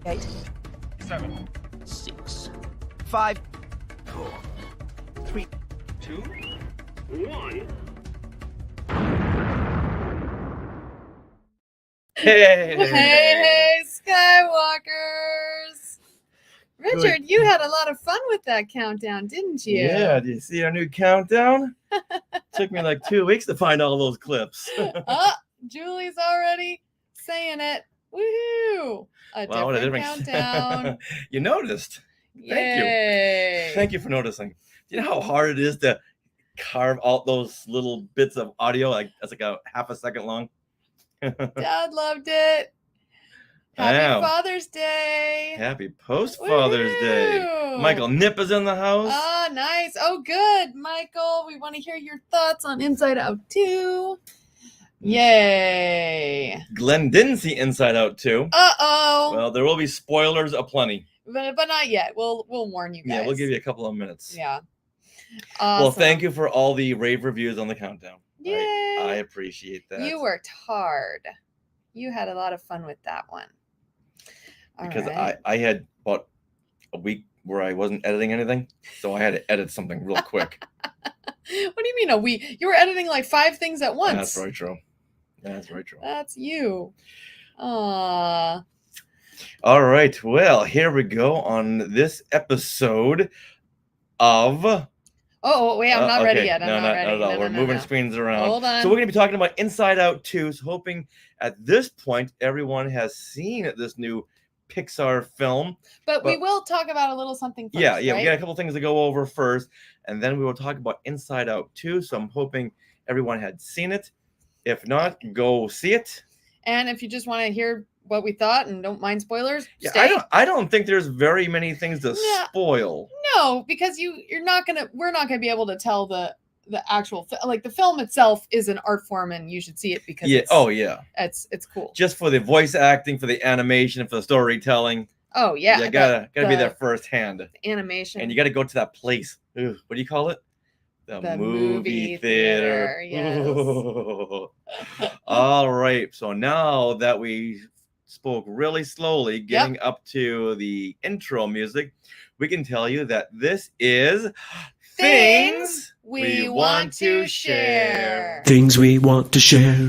8, 7, 6, 5, 4, 3, 2, 1. Hey, Skywalkers! Richard, you had a lot of fun with that countdown, didn't you? Yeah, do you see our new countdown? Took me like 2 weeks to find all those clips. Oh, Julie's already saying it. Woohoo! Wow, what a Different countdown. You noticed. Yay. Thank you for noticing. Do you know how hard it is to carve out those little bits of audio? That's like a half a second long. Dad loved it. Happy Father's Day. Happy post-Father's Day. Woohoo. Michael Nip is in the house. Oh, nice. Oh, good, Michael. We want to hear your thoughts on Inside Out 2. Yay. Glenn didn't see Inside Out 2. Uh-oh. Well, there will be spoilers aplenty. But not yet. We'll warn you guys. Yeah, we'll give you a couple of minutes. Yeah. Awesome. Well, thank you for all the rave reviews on the countdown. Yay. I appreciate that. You worked hard. You had a lot of fun with that one. Because I had about a week where I wasn't editing anything, so I had to edit something real quick. What do you mean a week? You were editing like 5 things at once. That's very true. That's very true. That's you. Aww. All right. Well, here we go on this episode of... Oh, wait, I'm not ready yet. I'm not ready. Not at all. We're moving screens around. Hold on. So we're going to be talking about Inside Out 2. So hoping at this point everyone has seen this new Pixar film. But we will talk about a little something first, Yeah, right? we got a couple things to go over first, and then we will talk about Inside Out 2. So I'm hoping everyone had seen it. If not, go see it. And if you just want to hear what we thought and don't mind spoilers, Yeah, stay. I don't think there's very many things to spoil. No, because we're not gonna be able to tell the actual like the film itself is an art form and you should see it because it's cool. Just for the voice acting, for the animation, for the storytelling. Oh yeah. You gotta be there firsthand. The animation. And you gotta go to that place. Ooh, what do you call it? The movie theater. Yes. All right. So now that we spoke really slowly, getting up to the intro music, we can tell you that this is Things We Want to Share. Things we want to share.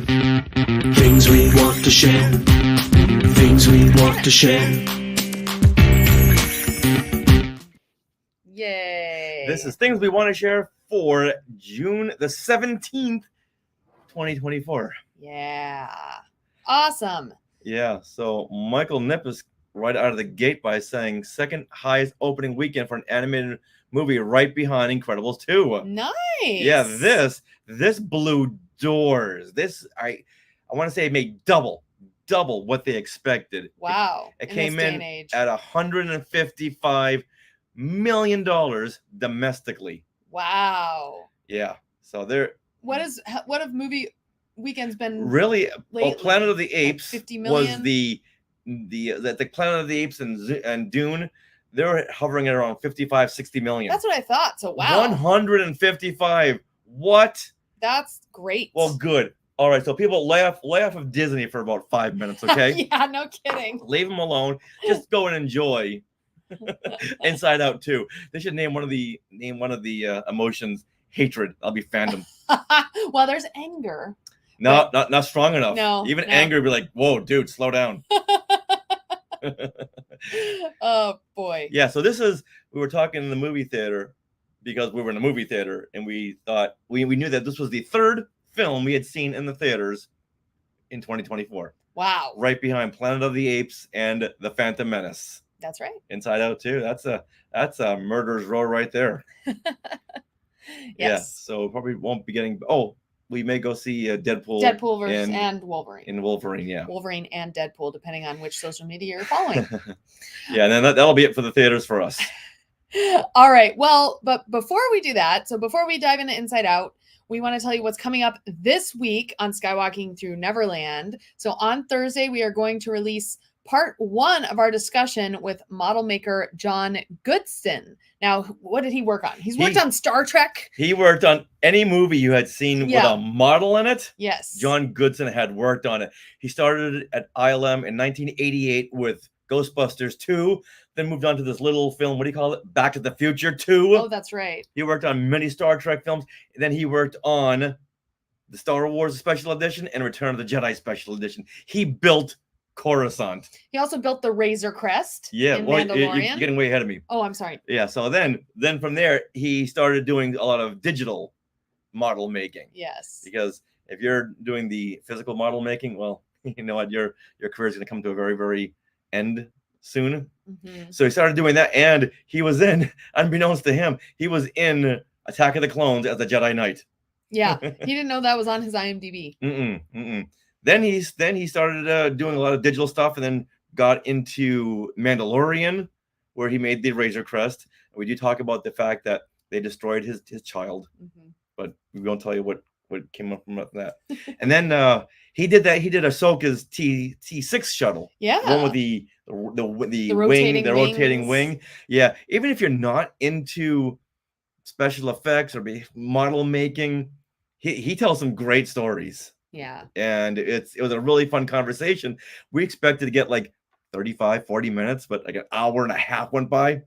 Things we want to share. Things we want to share. Yay. This is Things We Want to Share for June the 17th, 2024. Yeah. Awesome. Yeah, so Michael Nip is right out of the gate by saying second highest opening weekend for an animated movie, right behind Incredibles 2. Nice. Yeah, this blew doors. This I want to say it made double what they expected. Wow. It came in at $155 million domestically. Wow. Yeah. So there. What have movie weekends been really? Lately? Well, Planet of the Apes like 50 million? was the Planet of the Apes and Dune. They're hovering at around 55-60 million. That's what I thought. So wow. 155. What? That's great. Well, good. All right, so people lay off of Disney for about 5 minutes, okay? Yeah, no kidding. Leave them alone. Just go and enjoy Inside Out 2. They should name one of the emotions hatred. That'll be fandom. Well, there's anger. No, not strong enough. No. Even anger would be like, whoa, dude, slow down. Oh boy. Yeah, so we were talking in the movie theater because we were in a movie theater and we thought we knew that this was the third film we had seen in the theaters in 2024. Wow. Right behind Planet of the Apes and The Phantom Menace. That's right. Inside Out 2. That's a murderer's row right there. Yes. Yeah, so probably won't be getting we may go see Deadpool versus and Wolverine. In Wolverine, yeah. Wolverine and Deadpool, depending on which social media you're following. Yeah, and then that'll be it for the theaters for us. All right. Well, but before we do that, so before we dive into Inside Out, we want to tell you what's coming up this week on Skywalking Through Neverland. So on Thursday, we are going to release part 1 of our discussion with model maker John Goodson. Now, what did he work on? He's worked on Star Trek. He worked on any movie you had seen with a model in it. Yes. John Goodson had worked on it. He started at ILM in 1988 with Ghostbusters 2, then moved on to this little film, what do you call it? Back to the Future 2. Oh, that's right. He worked on many Star Trek films, and then he worked on the Star Wars Special Edition and Return of the Jedi Special Edition. He built Coruscant. He also built the Razor Crest Yeah, in well, Mandalorian. you're getting way ahead of me. Oh, I'm sorry. Yeah, so then from there, he started doing a lot of digital model making. Yes. Because if you're doing the physical model making, well, you know what, your career is going to come to a very, very end soon. Mm-hmm. So he started doing that, and he was in, unbeknownst to him, he was in Attack of the Clones as a Jedi Knight. Yeah, he didn't know that was on his IMDb. Then he started doing a lot of digital stuff, and then got into Mandalorian, where he made the Razor Crest. And we do talk about the fact that they destroyed his child, but we won't tell you what came up from that. And then he did Ahsoka's T6 shuttle. Yeah, the one with the wing, rotating the rotating wings. wing. Yeah, even if you're not into special effects or model making, he tells some great stories. Yeah, and it was a really fun conversation. We expected to get like 35-40 minutes, but like an hour and a half went by,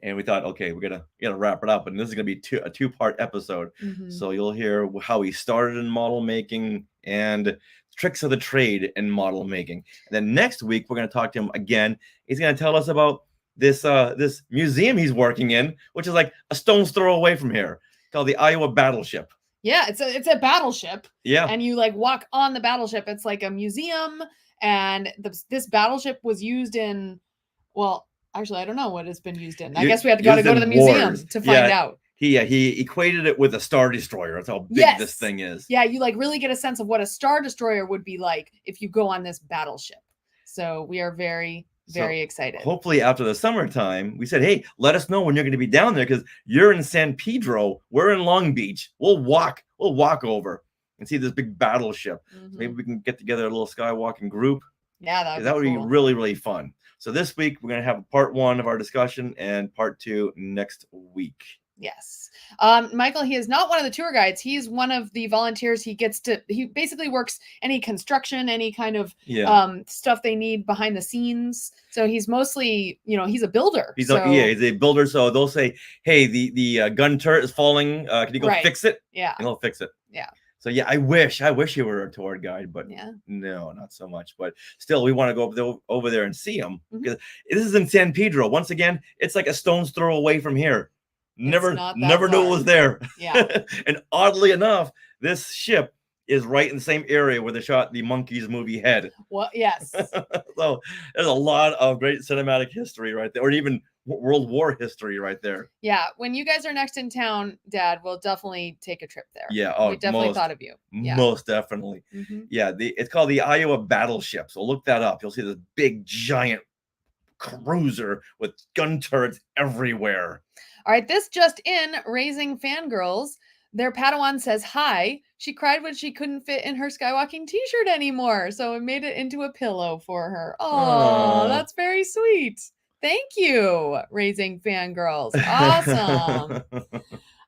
and we thought, okay, we gotta wrap it up, and this is gonna be a two-part episode. So you'll hear how he started in model making and tricks of the trade in model making. And then next week we're gonna talk to him again. He's gonna tell us about this museum he's working in, which is like a stone's throw away from here, called the Iowa Battleship. Yeah, it's a battleship. Yeah, and you like walk on the battleship. It's like a museum, and this battleship was used in, well, actually, I don't know what it's been used in. I guess we have to go to the museum to find out. He equated it with a Star Destroyer. That's how big this thing is. Yeah, you like really get a sense of what a Star Destroyer would be like if you go on this battleship. So we are very excited. Hopefully after the summertime, we said, hey, let us know when you're going to be down there, because you're in San Pedro, we're in Long Beach. We'll walk over and see this big battleship. So maybe we can get together a little skywalking group. Yeah, that would be really, really fun. So this week we're going to have part 1 of our discussion and part 2 next week. Yes. Michael, he is not one of the tour guides. He's one of the volunteers. He basically works any construction, any kind of stuff they need behind the scenes. So he's mostly, he's a builder. He's a builder. So they'll say, hey, the gun turret is falling. Can you go fix it? Yeah. And he'll fix it. Yeah. So yeah, I wish you were a tour guide, but no, not so much. But still, we want to go over there and see him, because this is in San Pedro. Once again, it's like a stone's throw away from here. Never knew it was there. Yeah. And oddly enough, this ship is right in the same area where they shot the Monkeys movie Head. Well, yes. So there's a lot of great cinematic history right there, or even World War history right there. Yeah. When you guys are next in town, Dad, we'll definitely take a trip there. Yeah. We definitely thought of you. Yeah. Most definitely. Yeah. It's called the Iowa Battleship. So look that up. You'll see this big, giant cruiser with gun turrets everywhere. All right, this just in, Raising Fangirls. Their Padawan says hi. She cried when she couldn't fit in her Skywalking t-shirt anymore, so it made it into a pillow for her. Oh, that's very sweet. Thank you, Raising Fangirls. Awesome.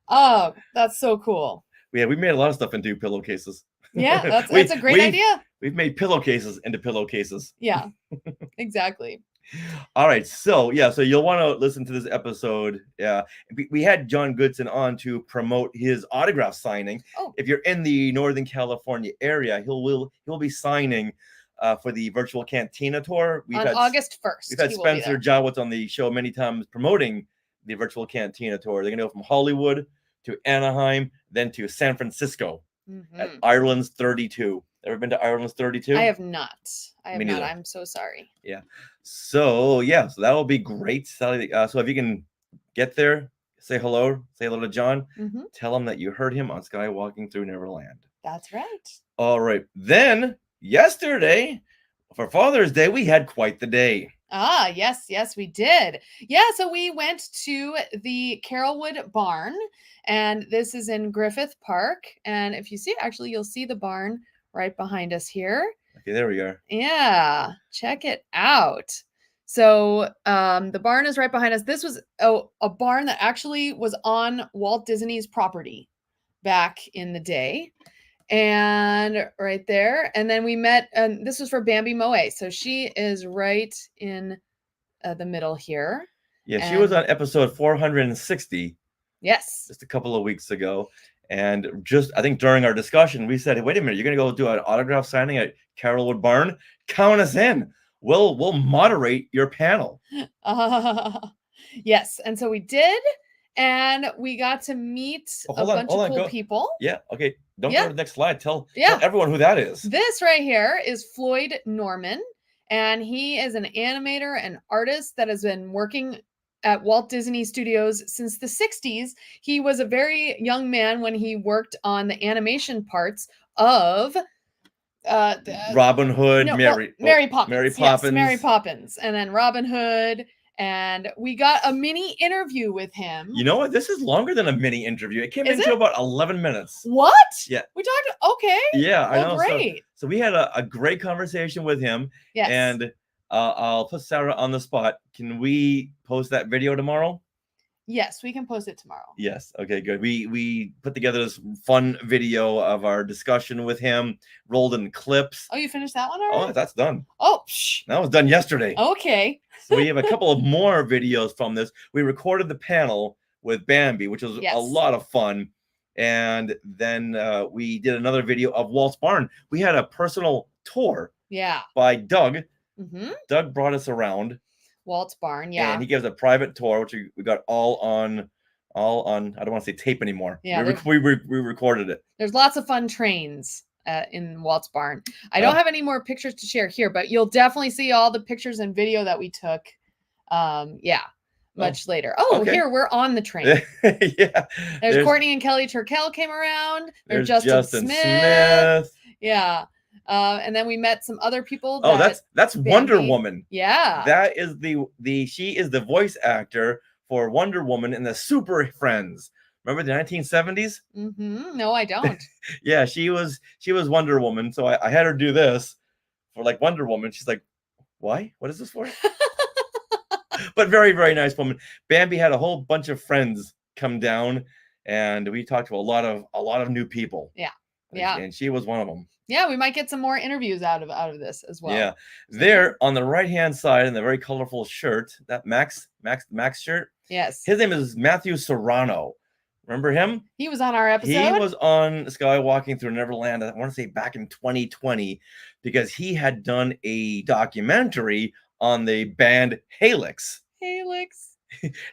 Oh, that's so cool. Yeah, we made a lot of stuff into pillowcases. Yeah, that's a great idea. We've made pillowcases into pillowcases. Yeah, exactly. All right, so you'll want to listen to this episode. Yeah, we had John Goodson on to promote his autograph signing. Oh. If you're in the Northern California area, he'll be signing for the Virtual Cantina tour. On August 1st. We've had Spencer Jawitz on the show many times promoting the Virtual Cantina tour. They're going to go from Hollywood to Anaheim, then to San Francisco at Ireland's 32. Ever been to Ireland's 32? I have not. Me neither. I'm so sorry. Yeah. So that'll be great. So if you can get there, say hello to John. Tell him that you heard him on Skywalking Through Neverland. That's right. All right. Then yesterday, for Father's Day, we had quite the day. Ah, yes, we did. Yeah, so we went to the Carrollwood Barn, and this is in Griffith Park. And if you see, actually, you'll see the barn right behind us here. Okay, there we go. Yeah, check it out. So the barn is right behind us. This was a barn that actually was on Walt Disney's property back in the day. And right there. And then we met, and this was for Bambi Moe. So she is right in the middle here. Yeah, she was And- on episode 460 Yes. just a couple of weeks ago. And just, I think during our discussion, we said, hey, wait a minute, you're going to go do an autograph signing at Carolwood Barn? Count us in. We'll moderate your panel. Yes. And so we did. And we got to meet a bunch of cool people. Yeah. Okay. Don't Yeah. go to the next slide. Tell Yeah. everyone who that is. This right here is Floyd Norman. And he is an animator and artist that has been working at Walt Disney Studios since the 60s. He was a very young man when he worked on the animation parts of Robin Hood, Mary Poppins. Mary Poppins. Yes, Mary Poppins. And then Robin Hood. And we got a mini interview with him. You know what? This is longer than a mini interview. It came Is into it? about 11 minutes. What? Yeah. We talked. Okay. Yeah, I Well, know. great. So we had a great conversation with him. Yes. And I'll put Sarah on the spot. Can we post that video tomorrow? Yes, we can post it tomorrow. Yes. Okay, good. We put together this fun video of our discussion with him, rolled in clips. Oh, you finished that one already? Oh, that's done. Oh, psh. That was done yesterday. Okay. So we have a couple of more videos from this. We recorded the panel with Bambi, which was Yes. a lot of fun. And then we did another video of Walt's Barn. We had a personal tour Yeah. by Doug. Mm-hmm. Doug brought us around. Walt's Barn. Yeah. And he gives a private tour, which we got all on. I don't want to say tape anymore. Yeah, we recorded it. There's lots of fun trains in Walt's Barn. I don't have any more pictures to share here, but you'll definitely see all the pictures and video that we took. Much later. Oh, okay. Here we're on the train. Yeah. There's Courtney and Kelly Turkell came around. There's Justin Smith. Smith. Yeah. And then we met some other people. Oh, that's Wonder Bambi- Woman. Yeah. That is she is the voice actor for Wonder Woman in the Super Friends. Remember the 1970s? Mm-hmm. No, I don't. Yeah, she was Wonder Woman. So I had her do this for like Wonder Woman. She's like, why? What is this for? But very, very nice woman. Bambi had a whole bunch of friends come down, and we talked to a lot of new people. Yeah. Yeah. And she was one of them. Yeah, we might get some more interviews out of this as well. Yeah. There on the right-hand side in the very colorful shirt, that Max shirt. Yes. His name is Matthew Serrano. Remember him? He was on our episode. He was on Skywalking Through Neverland, I want to say back in 2020, because he had done a documentary on the band Helix. Helix.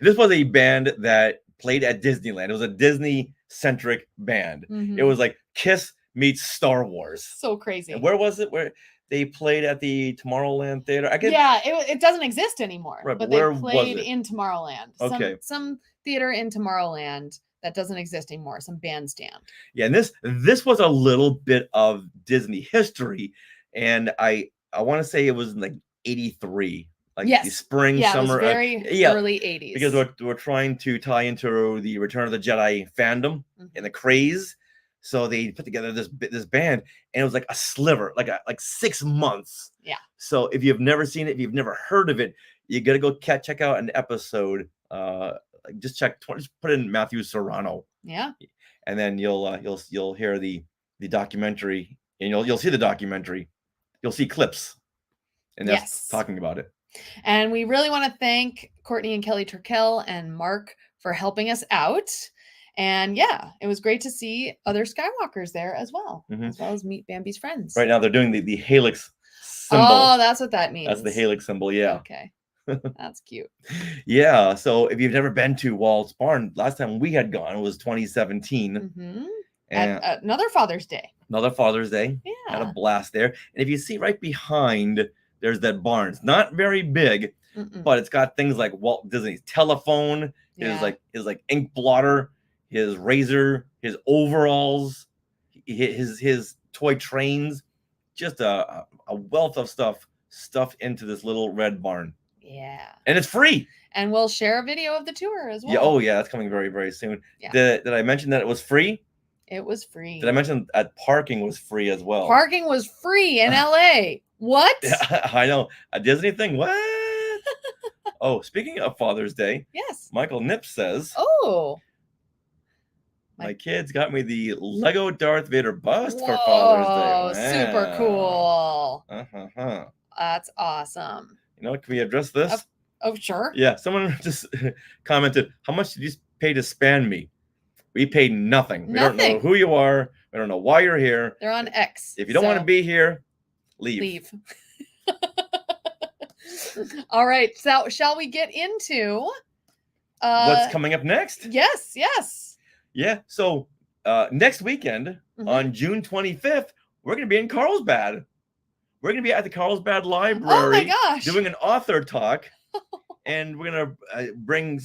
This was a band that played at Disneyland. It was a Disney-centric band. Mhm. It was like Kiss meets Star Wars. So crazy. And where was it? Where they played at the Tomorrowland Theater? Yeah, it doesn't exist anymore. Right, but where they was played it? in Tomorrowland. Okay. Some theater in Tomorrowland that doesn't exist anymore. Some bandstand. Yeah, and this was a little bit of Disney history, and I want to say it was in like 83, like the Yes. spring, Yeah, summer. it was very early 80s. Because we're trying to tie into the Return of the Jedi fandom Mhm. and the craze. So they put together this band, and it was like a sliver, like 6 months. Yeah. So if you've never seen it, if you've never heard of it, you gotta go check out an episode. Just put in Matthew Serrano, Yeah. and then you'll hear the documentary, and you'll see the documentary. You'll see clips, and that's Yes. talking about it. And we really want to thank Courtney and Kelly Turkell and Mark for helping us out. And yeah, it was great to see other Skywalkers there as well, Mhm. as well as meet Bambi's friends. Right now they're doing the Helix symbol. Oh, that's what that means. That's the Helix symbol. Yeah. Okay. That's cute. Yeah. So if you've never been to Walt's Barn, last time we had gone was 2017. Hmm. And At another Father's Day. another Father's Day. Had a Yeah. blast there. And if you see right behind, there's that barn. It's not very big, Mm-mm. but it's got things like Walt Disney's telephone, Yeah. his ink blotter, his razor, his overalls, his toy trains, just a wealth of stuff into this little red barn. Yeah. And it's free. And we'll share a video of the tour as well. Yeah, oh yeah, that's coming very, very soon. Yeah. Did I mention that it was free? It was free. Did I mention that parking was free as well? Parking was free in LA. What? I know. A Disney thing. What? Oh, speaking of Father's Day, Yes. Michael Nips says, Oh. My kids got me the Lego Darth Vader bust for Whoa, Father's Day. super Wow. cool. Uh-huh. That's awesome. You know, can we address this? Oh, sure. Yeah, someone just commented, how much did you pay to span me? We paid nothing. We don't know Nothing. who you are. We don't know why you're here. They're on X. If you don't want to so be here, leave. leave. All right. So shall we get into What's coming up next? Yes, yes. Yeah, so next weekend Mhm. on June 25th, we're going to be in Carlsbad. We're going to be at the Carlsbad Oh Library my gosh. doing an author talk. And we're going to bring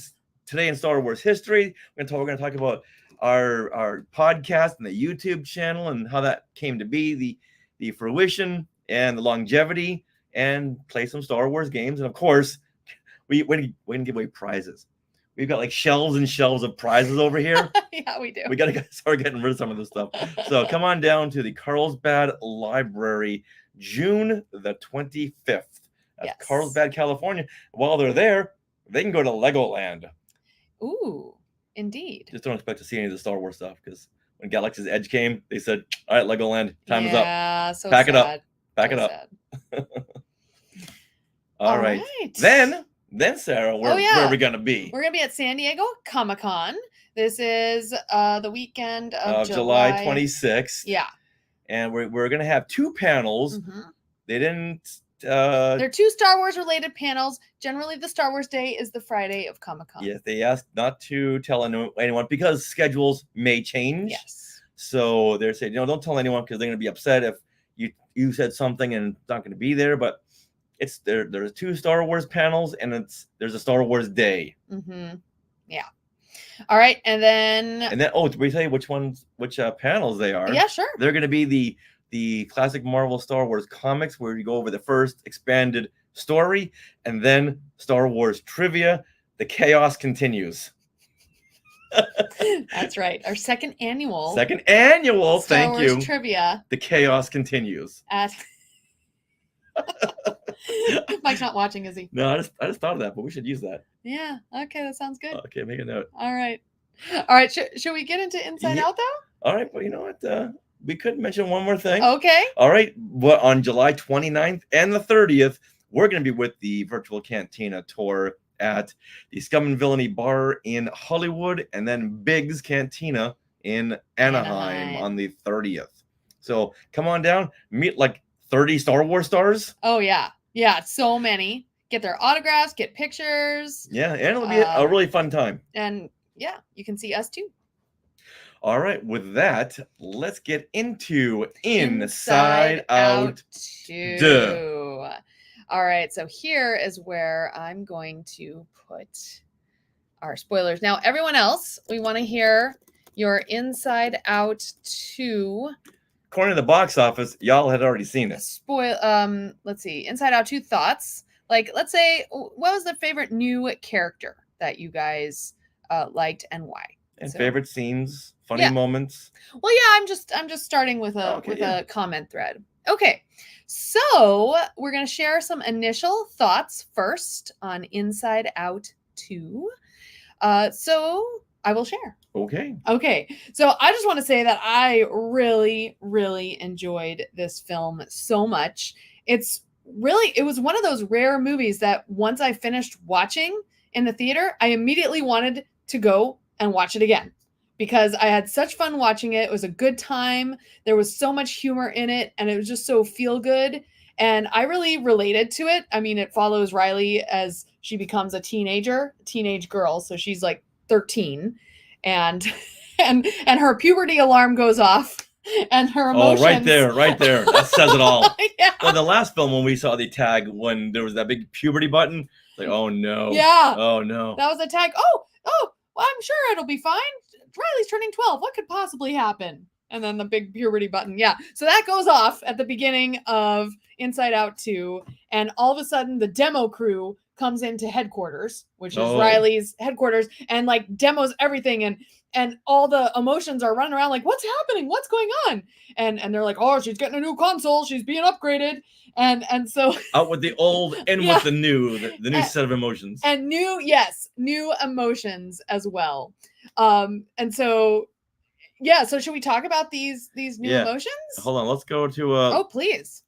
today in Star Wars history. We're going to talk about our podcast and the YouTube channel and how that came to be, the fruition and the longevity, and play some Star Wars games. And of course, we're going to give away prizes. We've got like shelves and shelves of prizes over here. Yeah, we do. We got to start getting rid of some of this stuff. So come on down to the Carlsbad Library, June the 25th. That's Yes. Carlsbad, California. While they're there, they can go to Legoland. Ooh, indeed. Just don't expect to see any of the Star Wars stuff, because when Galaxy's Edge came, they said, all right, Legoland, time is up. Yeah, so Pack it up. sad. Back So it up. sad. All right. Then Sarah, where are we going to be? We're gonna be at San Diego Comic-Con. This is the weekend of July 26th. Yeah. And we're going to have two panels. Mhm. They didn't... They're two Star Wars related panels. Generally, the Star Wars Day is the Friday of Comic-Con. Yes, they asked not to tell anyone because schedules may change. Yes. So they're saying, don't tell anyone, because they're going to be upset if you said something and it's not going to be there. But it's there's two Star Wars panels, and there's a Star Wars Day. Mm-hmm. Yeah. All right, and then Did we tell you which panels they are? yeah, sure. They're going to be the classic Marvel Star Wars comics, where you go over the first expanded story, and then Star Wars trivia. The chaos continues. That's right. Our second annual Star Star Wars Wars trivia The chaos continues. at Mike's not watching, is he? No, I just thought of that, but we should use that. Yeah. Okay, that sounds good. Okay, make a note. All right. All right. Should we get into Inside Yeah. Out though? All right, well, you know what? We could mention one more thing. Okay. All right, well, on July 29th and the 30th, we're going to be with the Virtual Cantina tour at the Scum and Villainy Bar in Hollywood, and then Big's Cantina in Anaheim on the 30th. So come on down, meet like 30 Star Wars stars. Oh yeah. Yeah, so many. Get their autographs, get pictures. Yeah, and it'll be a really fun time. And yeah, you can see us too. All right, with that, let's get into Inside Out 2. Duh. All right, so here is where I'm going to put our spoilers. Now, everyone else, we want to hear your Inside Out 2 According to the box office, y'all had already seen it. let's see, Inside Out 2 thoughts. Like, let's say, what was the favorite new character that you guys liked and why? And So- favorite scenes, funny Yeah. moments. Well, yeah, I'm just starting with a comment thread. Okay, so we're gonna share some initial thoughts first on Inside Out 2. So I will share. Okay. Okay, so I just want to say that I really, really enjoyed this film so much. It was one of those rare movies that once I finished watching in the theater, I immediately wanted to go and watch it again because I had such fun watching it. It was a good time. There was so much humor in it, and it was just so feel good. And I really related to it. I mean, it follows Riley as she becomes a teenage girl. So she's like 13, and her puberty alarm goes off, and her emotions. Oh, right there. That says it all. Yeah. Well, the last film when we saw the tag, when there was that big puberty button, it's like, oh no. Yeah. Oh no. That was a tag. Oh, well, I'm sure it'll be fine. Riley's turning 12. What could possibly happen? And then the big puberty button. Yeah. So that goes off at the beginning of Inside Out 2. And all of a sudden, the demo crew comes into headquarters, which is Riley's headquarters, and like demos everything. And all the emotions are running around like, what's happening? What's going on? And they're like, oh, she's getting a new console. She's being upgraded. And so out with the old, in Yeah. with the new, the new set of emotions. And new emotions as well. And so Yeah, so should we talk about these new Yeah. emotions? Hold on, let's go to Oh, please.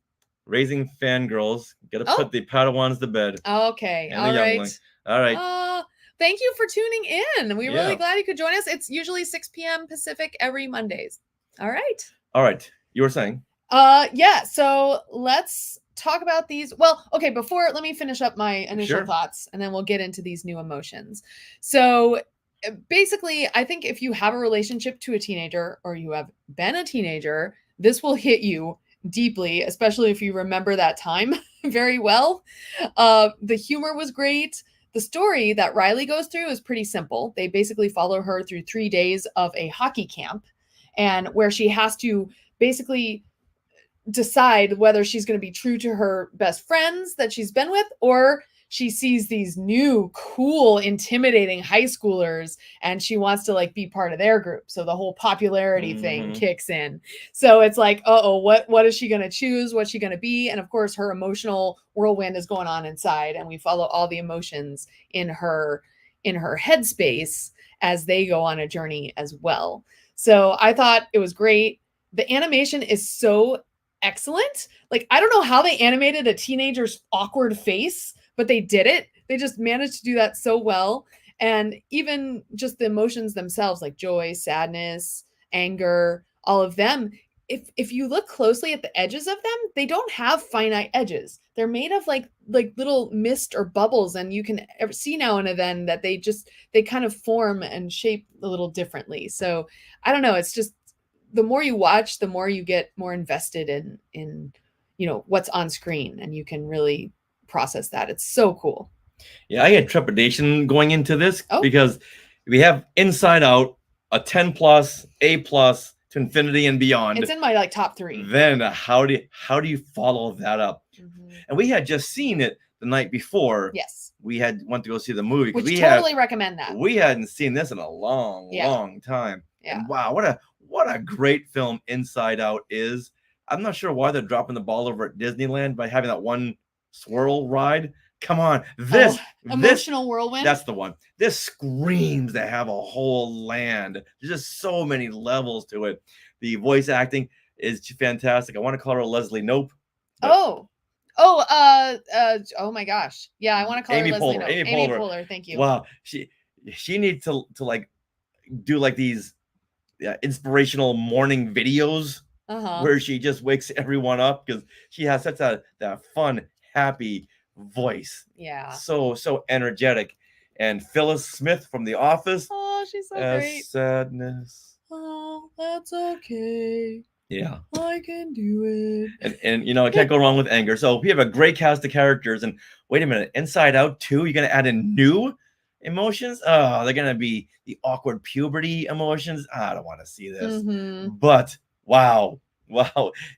raising fangirls. Gotta Oh. put the Padawans to bed. Okay. And the All right. youngling. All right. Thank you for tuning in. We're really Yeah. glad you could join us. It's usually 6 p.m. Pacific every Mondays. All right. All right. You were saying? Yeah, so let's talk about these. Well, okay, before let me finish up my initial Sure. thoughts and then we'll get into these new emotions. So basically, I think if you have a relationship to a teenager or you have been a teenager, this will hit you deeply, especially if you remember that time very well. The humor was great. The story that Riley goes through is pretty simple. They basically follow her through 3 days of a hockey camp and where she has to basically decide whether she's going to be true to her best friends that she's been with or she sees these new cool intimidating high schoolers and she wants to like be part of their group, so the whole popularity thing kicks in. So it's like, oh, what is she going to choose, what's she going to be? And of course her emotional whirlwind is going on inside and we follow all the emotions in her headspace as they go on a journey as well. So I thought it was great. The animation is so excellent. Like, I don't know how they animated a teenager's awkward face, but they did it. They just managed to do that so well. And even just the emotions themselves, like joy, sadness, anger, all of them, if you look closely at the edges of them, they don't have finite edges. They're made of like little mist or bubbles, and you can see now and then that they kind of form and shape a little differently. So I don't know, it's just the more you watch, the more you get more invested in what's on screen, and you can really process that. It's so cool. Yeah, I had trepidation going into this Oh. because we have Inside Out, a 10 plus, A plus to infinity and beyond. It's in my like top 3. Then how do you follow that up? Mm-hmm. And we had just seen it the night before. Yes. We went to go see the movie. Which we totally recommend that. We hadn't seen this in a long time. Yeah. And wow, what a great film Inside Out is. I'm not sure why they're dropping the ball over at Disneyland by having that one swirl ride. Come on, this emotional whirlwind. That's the one. This screams to have a whole land. There's just so many levels to it. The voice acting is fantastic. I want to call her Leslie Knope. Oh my gosh. Yeah, I want to call her Leslie Knope. Amy Poehler. Thank you. Wow, she needs to like do like these inspirational morning videos where she just wakes everyone up because she has such that fun, happy voice. Yeah. So energetic. And Phyllis Smith from The Office. Oh, she's so great. Sadness. Oh, that's okay. Yeah. I can do it. And I can't go wrong with anger. So we have a great cast of characters. And wait a minute, Inside Out 2, you're gonna add in new emotions? Oh, they're gonna be the awkward puberty emotions. I don't want to see this. But wow.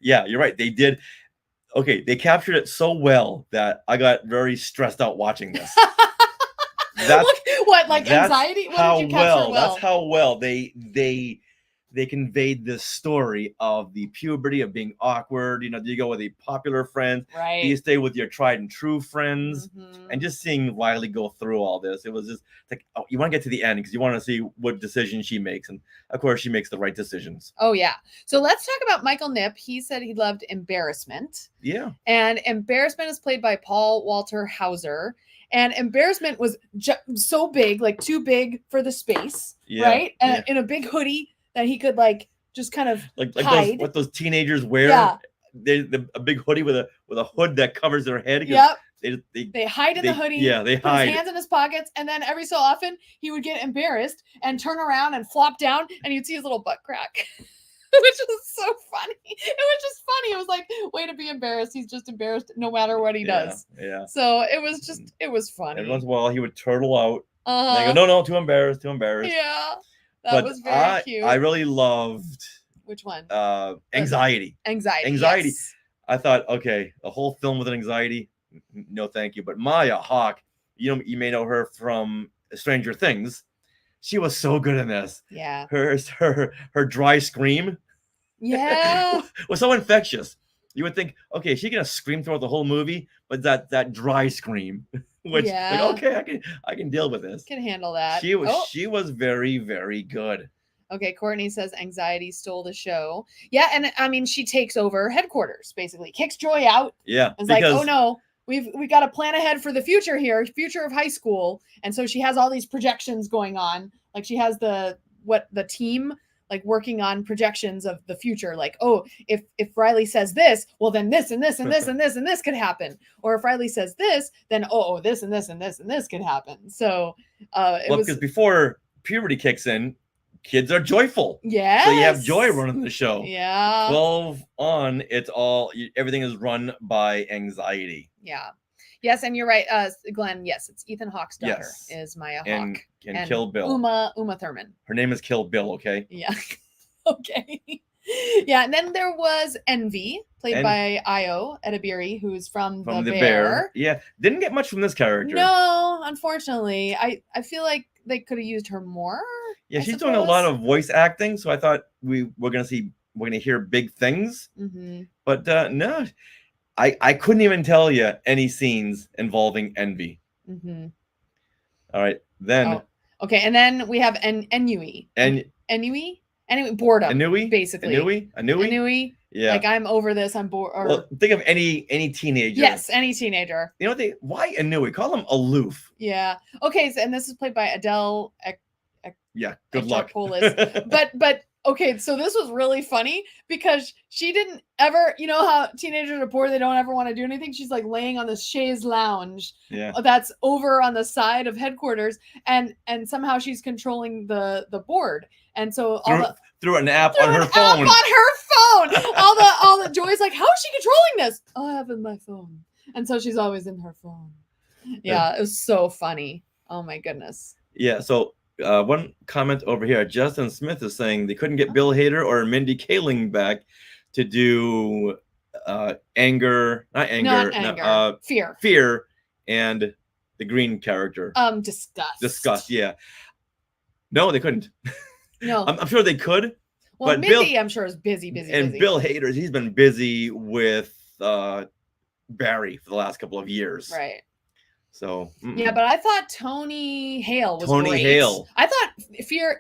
Yeah, you're right. They did. Okay, they captured it so well that I got very stressed out watching this. Anxiety? What did you capture well? That's how well they conveyed this story of the puberty of being awkward. Do you go with the popular friends? Right. Do you stay with your tried and true friends? And just seeing Riley go through all this, it was just like, oh, you want to get to the end because you want to see what decision she makes. And of course, she makes the right decisions. Oh, yeah. So let's talk about Michael Knipp. He said he loved Embarrassment. Yeah. And Embarrassment is played by Paul Walter Hauser. And Embarrassment was so big, like too big for the space, right? And in a big hoodie that he could like just kind of hide. What those teenagers wear. Yeah. A big hoodie with a hood that covers their head. Yep. They hide in the hoodie. Yeah, they put hide. His hands in his pockets, and then every so often he would get embarrassed and turn around and flop down, and you'd see his little butt crack, which was so funny. It was just funny. It was like, way to be embarrassed. He's just embarrassed no matter what he does. Yeah. So it was funny. Every once in a while he would turtle out. And they go, no, too embarrassed. Yeah, that was very cute. I really loved. Which one? Anxiety. Anxiety. Yes. I thought, okay, a whole film with an anxiety. No, thank you. But Maya Hawke, you may know her from Stranger Things. She was so good in this. Yeah. Her dry scream. Yeah. was so infectious. You would think, okay, she's gonna scream throughout the whole movie, but that dry scream, which like, okay, I can deal with this. Can handle that. She was very, very good. Okay, Courtney says anxiety stole the show. Yeah, and I mean she takes over headquarters, basically. Kicks Joy out. Yeah, It's like, because oh no, we got to plan ahead for the future here, future of high school. And so she has all these projections going on. Like she has the team like working on projections of the future. Like, oh, if Riley says this, well then this and this and this and this and this could happen. Or if Riley says this, then oh this and this and this and this could happen. So because before puberty kicks in, kids are joyful. Yeah. So you have Joy running the show. Yeah. 12 on, it's all everything is run by anxiety. Yeah. Yes, and you're right, Glenn. Yes, it's Ethan Hawke's daughter is Maya Hawke. And Kill Bill. Uma Thurman. Her name is Kill Bill, okay? Yeah. Okay. Yeah, and then there was Envy, played by Io Edebiri, who's from the Bear. Yeah, didn't get much from this character. No, unfortunately. I feel like they could have used her more. Yeah, she's doing a lot of voice acting, so I thought we're gonna hear big things. Mm-hmm. But no, I couldn't even tell you any scenes involving Envy. Mm-hmm. All right, then. Okay, and then we have Ennui. Ennui? Anyway, boredom. Ennui? Basically. Ennui? Yeah. Like, I'm over this. I'm bored. Well, think of any teenager. Yes, any teenager. You know why Ennui? Call him aloof. Yeah. Okay, so, and this is played by Adele. Yeah. Good luck. but okay, so this was really funny because she didn't ever, you know how teenagers are bored, they don't ever want to do anything. She's like laying on this chaise lounge that's over on the side of headquarters, and somehow she's controlling the board. And so through an app on her phone. all the Joy's like, how is she controlling this? Oh, I have it in my phone. And so she's always in her phone. Yeah, it was so funny. Oh my goodness. Yeah, so one comment over here, Justin Smith is saying they couldn't get Bill Hader or Mindy Kaling back to do fear and the green character. Disgust, yeah. No, they couldn't. No. I'm sure they could. Well, but Mindy, I'm sure, is busy. And Bill Hader, he's been busy with Barry for the last couple of years. Right. So yeah, but I thought Tony Hale was great. Hale. I thought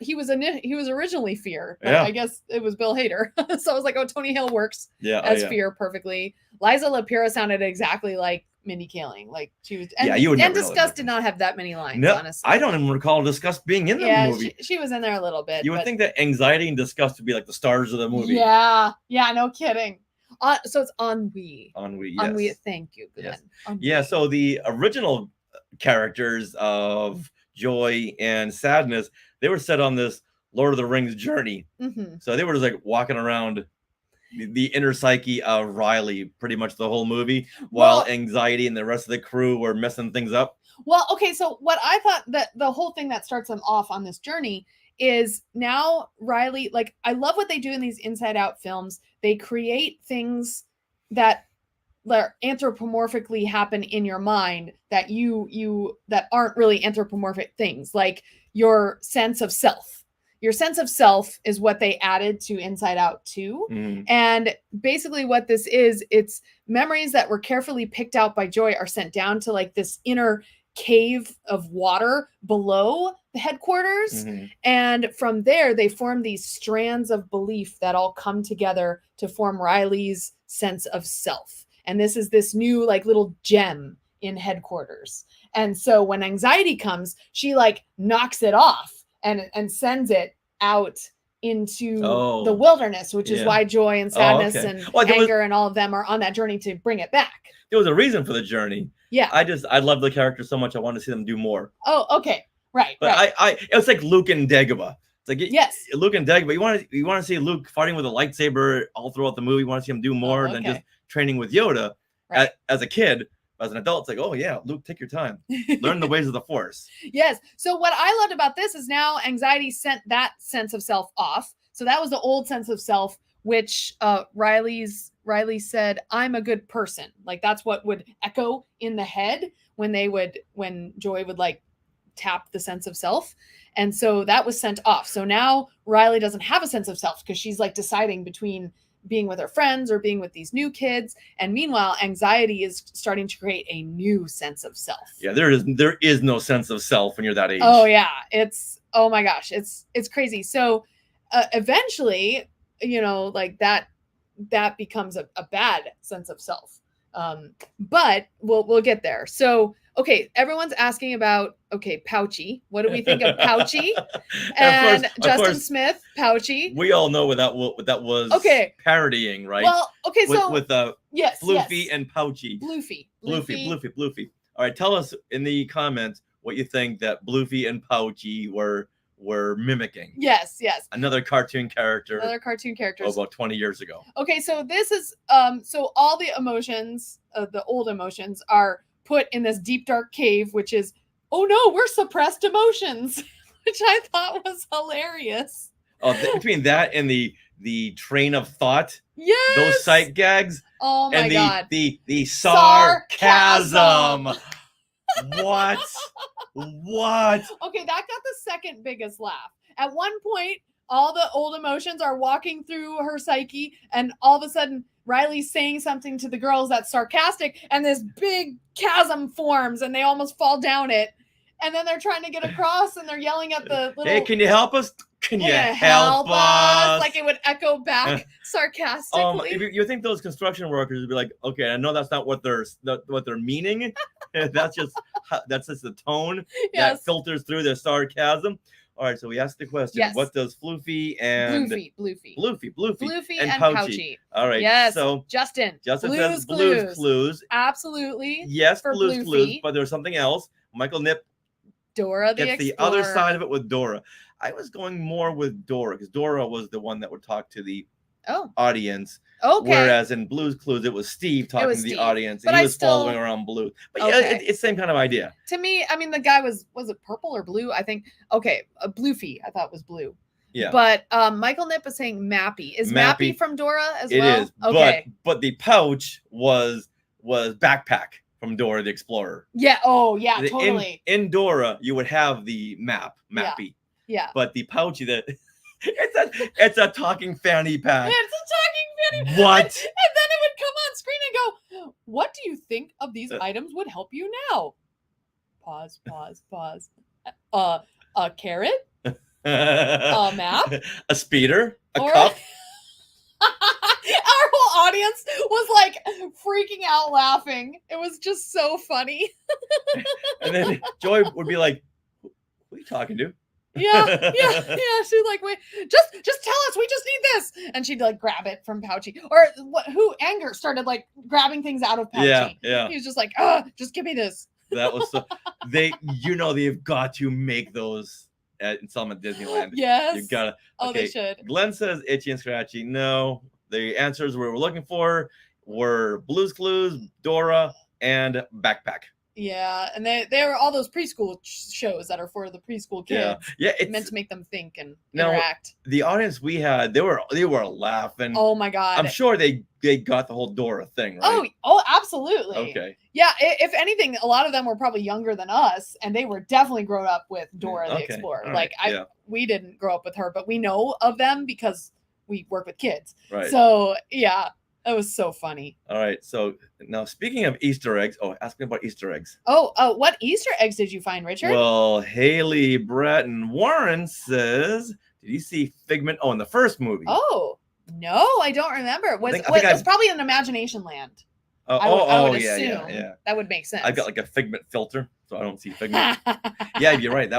he was originally Fear. But I guess it was Bill Hader. So I was like, oh, Tony Hale works as Fear perfectly. Liza Lapira sounded exactly like Mindy Kaling. Like she was. And, you would and Disgust did not have that many lines. No, honestly. I don't even recall Disgust being in the movie. She was in there a little bit. You would think that Anxiety and Disgust would be like the stars of the movie. Yeah, no kidding. So it's Ennui. Ennui, yes. Ennui, thank you, Glenn. Yes. Ennui. Yeah, so the original characters of Joy and Sadness, they were set on this Lord of the Rings journey. Mm-hmm. So they were just like walking around the inner psyche of Riley pretty much the whole movie, while Anxiety and the rest of the crew were messing things up. Well, okay, so what I thought that the whole thing that starts them off on this journey is now Riley, like, I love what they do in these Inside Out films. They create things that anthropomorphically happen in your mind that that aren't really anthropomorphic things, like your sense of self. Your sense of self is what they added to Inside Out 2. Mm-hmm. And basically what this is, it's memories that were carefully picked out by Joy are sent down to like this inner cave of water below the headquarters. Mm-hmm. And from there, they form these strands of belief that all come together to form Riley's sense of self. And this is this new like little gem in headquarters. And so when Anxiety comes, she like knocks it off and sends it out into the wilderness, which is why Joy and Sadness and Anger and all of them are on that journey to bring it back. There was a reason for the journey. Yeah. I love the character so much. I want to see them do more. Oh, okay. Right. But right. It's like Luke and Dagobah. It's like, yes, Luke and Dagobah. You want to see Luke fighting with a lightsaber all throughout the movie. You want to see him do more than just training with Yoda. Right. As a kid. As an adult, it's like, oh yeah, Luke, take your time. Learn the ways of the Force. Yes. So what I loved about this is now Anxiety sent that sense of self off. So that was the old sense of self, which Riley said, I'm a good person. Like that's what would echo in the head when Joy would like tap the sense of self. And so that was sent off. So now Riley doesn't have a sense of self because she's like deciding between being with her friends or being with these new kids. And meanwhile, Anxiety is starting to create a new sense of self. Yeah, there is no sense of self when you're that age. Oh yeah. Oh my gosh. It's crazy. So eventually, like that becomes a bad sense of self. But we'll get there. So, okay, everyone's asking about, Pouchy. What do we think of Pouchy? And of Justin course, Smith, Pouchy. we all know what that was Okay. parodying, right? Well, okay, with yes, Floofy yes. and Pouchy. Bloofy. All right, tell us in the comments what you think that Bloofy and Pouchy were mimicking. Yes. Another cartoon character. Characters. About 20 years ago. Okay, so this is so all the emotions, the old emotions, are put in this deep dark cave, which is, oh no, we're suppressed emotions, which I thought was hilarious. Oh, between that and the train of thought, yes, those sight gags, oh my and god, the sarcasm. What? Okay, that got the second biggest laugh. At one point, all the old emotions are walking through her psyche, and all of a sudden Riley's saying something to the girls that's sarcastic, and this big chasm forms and they almost fall down it. And then they're trying to get across and they're yelling at the little, hey, can you help us? Can you help us? Like it would echo back sarcastically. You think those construction workers would be like, okay, I know that's not what they're meaning. that's just the tone that filters through their sarcasm. All right, so we asked the question: yes. What does Floofy and Bloofy and Pouchy? All right, yes. So Justin says Blue's Clues. Absolutely. Yes, for Blue's Clues, but there's something else. Michael Nip Dora the gets Explorer. the other side of it with Dora. I was going more with Dora because Dora was the one that would talk to the audience. Okay. Whereas in Blue's Clues, it was Steve talking to the audience, and he was following around Blue. But yeah, it's same kind of idea. To me, I mean, the guy was it purple or blue? I think. Okay, Bloofy. I thought was blue. Yeah. But Michael Nip is saying Mappy. Is Mappy from Dora as well? It is. Okay. But the pouch was Backpack from Dora the Explorer. Yeah. Oh, yeah. Totally. In Dora, you would have the Mappy. Yeah. But the pouchy it's a talking fanny pack. It's a talking fanny pack. What? And then it would come on screen and go, "What do you think of these items would help you now?" Pause. A carrot? A map? A speeder? A cup? Our whole audience was like freaking out laughing. It was just so funny. And then Joy would be like, "Who are you talking to?" Yeah. She's like, "Wait, just tell us. We just need this." And she'd like grab it from Pouchy. Or Anger started like grabbing things out of Pouchy. Yeah. He was just like, just give me this. That was so. They've got to make those in some at Disneyland. Yes. You gotta. Oh, they should. Glenn says Itchy and Scratchy. No, the answers we were looking for were Blue's Clues, Dora, and Backpack. Yeah, and they were all those preschool shows that are for the preschool kids. Yeah, it's meant to make them think and interact. The audience we had, they were laughing. Oh my god! I'm sure they got the whole Dora thing, right? Oh, absolutely. Okay. Yeah, if anything, a lot of them were probably younger than us, and they were definitely grown up with Dora the Explorer. All like right. we didn't grow up with her, but we know of them because we work with kids. Right. So yeah. That was so funny. All right. So now speaking of Easter eggs, ask me about Easter eggs. Oh, what Easter eggs did you find, Richard? Well, Haley, Brett, and Warren says, did you see Figment? Oh, in the first movie. Oh, no, I don't remember. It was probably an Imagination Land. I would assume. Yeah. That would make sense. I've got like a Figment filter, so I don't see Figment. Yeah, you're right.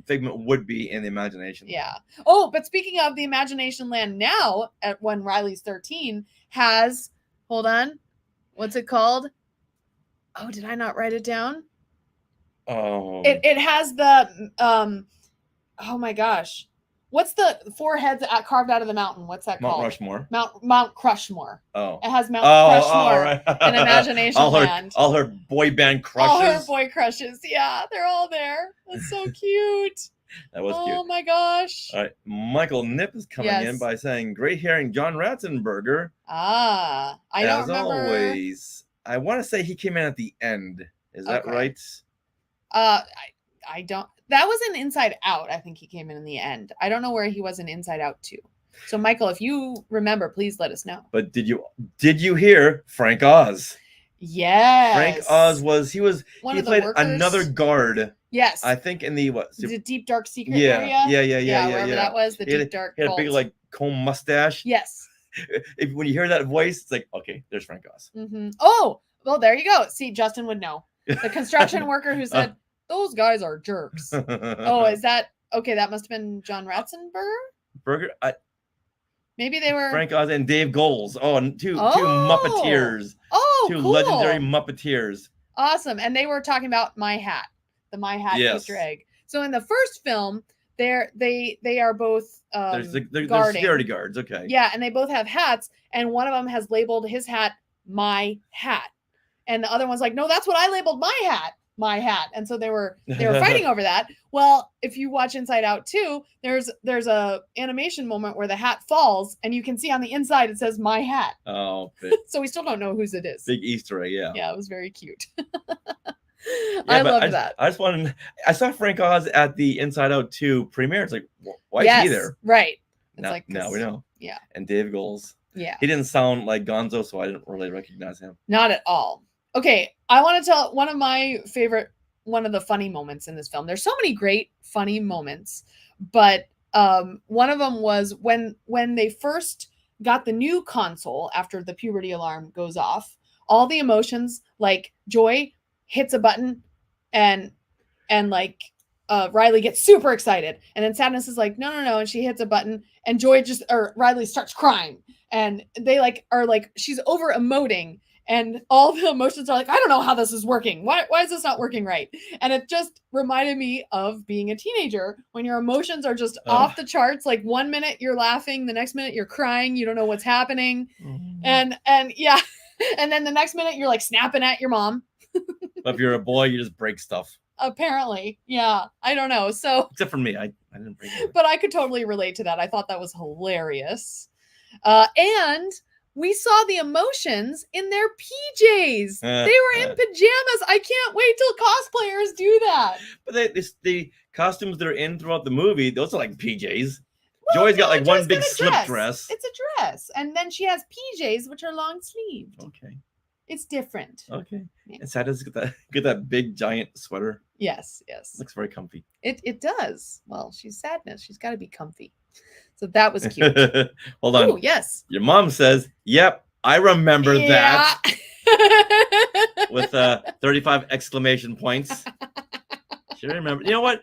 Figment would be in the Imagination. Yeah. Oh, but speaking of the Imagination Land now, when Riley's 13, has, hold on, what's it called? Oh, did I not write it down? Oh. It has the, oh my gosh. What's the four heads carved out of the mountain? What's that called? Mount Crushmore. Oh. It has Mount Crushmore right. in Imagination Land. All her boy band crushes. All her boy crushes. Yeah, they're all there. That's so cute. That was cute. Oh my gosh. All right. Michael Nip is coming in by saying, great hearing John Ratzenberger. I don't remember. As always. I want to say he came in at the end. Is that right? I don't. That was an Inside Out. I think he came in the end. I don't know where he was in Inside Out 2. So, Michael, if you remember, please let us know. But did you hear Frank Oz? Yes. Frank Oz he played workers? another guard Yes. I think in the The deep dark secret Yeah, area. yeah, Wherever yeah. that was, the He had, deep dark. he had a big vault. like comb mustache. Yes. When you hear that voice, it's like, okay, there's Frank Oz. Oh, well, there you go. See, Justin would know. The construction worker who said, those guys are jerks. Oh, is that okay? That must have been John Ratzenberger. Burger? Maybe they were Frank Oz and Dave Goelz. Oh, and two Muppeteers. Oh, Two cool. legendary Muppeteers. Awesome. And they were talking about My Hat, the My Hat Easter egg. So in the first film, they are both They're guarding. security guards. Okay. Yeah, and they both have hats, and one of them has labeled his hat My Hat, and the other one's like, no, that's what I labeled my hat. And so they were fighting over that. Well, if you watch Inside Out 2, there's a animation moment where the hat falls, and you can see on the inside it says My Hat. Oh, so we still don't know whose it is. Big Easter egg, yeah. Yeah, it was very cute. I loved that. I just wanted. I saw Frank Oz at the Inside Out 2 premiere. It's like, why is he there? Right. It's now, like now we know. Yeah. And Dave Goelz. Yeah. He didn't sound like Gonzo, so I didn't really recognize him. Not at all. Okay, I want to tell one of the funny moments in this film. There's so many great funny moments, but one of them was when they first got the new console after the puberty alarm goes off. All the emotions, like Joy hits a button, and Riley gets super excited, and then Sadness is like, no, and she hits a button, and Riley starts crying, and they are she's over emoting. And all the emotions are like, I don't know how this is working. Why is this not working right? And it just reminded me of being a teenager when your emotions are just off the charts. Like 1 minute you're laughing, the next minute you're crying. You don't know what's happening. And yeah. And then the next minute you're like snapping at your mom. If you're a boy, you just break stuff. Apparently. Yeah. I don't know. So except for me, I didn't break it. But I could totally relate to that. I thought that was hilarious. And we saw the emotions in their PJs. They were in pajamas. I can't wait till cosplayers do that. But the costumes that are in throughout the movie, those are like PJs. Well, Joy's got like one big slip dress. It's a dress. And then she has PJs, which are long sleeved. Okay. It's different. Okay. Yeah. And Sadness get that big giant sweater. Yes. Looks very comfy. It does. Well, she's Sadness. She's got to be comfy. So that was cute. Hold on. Ooh, yes. Your mom says, yep, I remember that. With 35 exclamation points. She remember. You know what?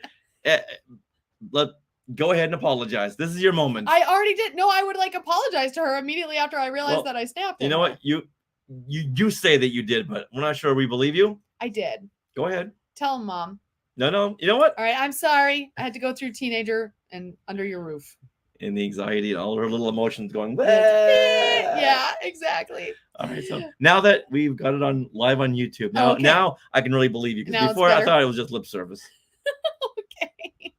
Go ahead and apologize. This is your moment. I already did. No, I would apologize to her immediately after I realized that I snapped. You know what? You say that you did, but we're not sure we believe you. I did. Go ahead. Tell him, Mom. No. You know what? All right. I'm sorry. I had to go through teenager and under your roof. And the anxiety and all her little emotions going. Yeah, exactly. All right. So now that we've got it on live on YouTube, now I can really believe you. Because before I thought it was just lip service. Okay.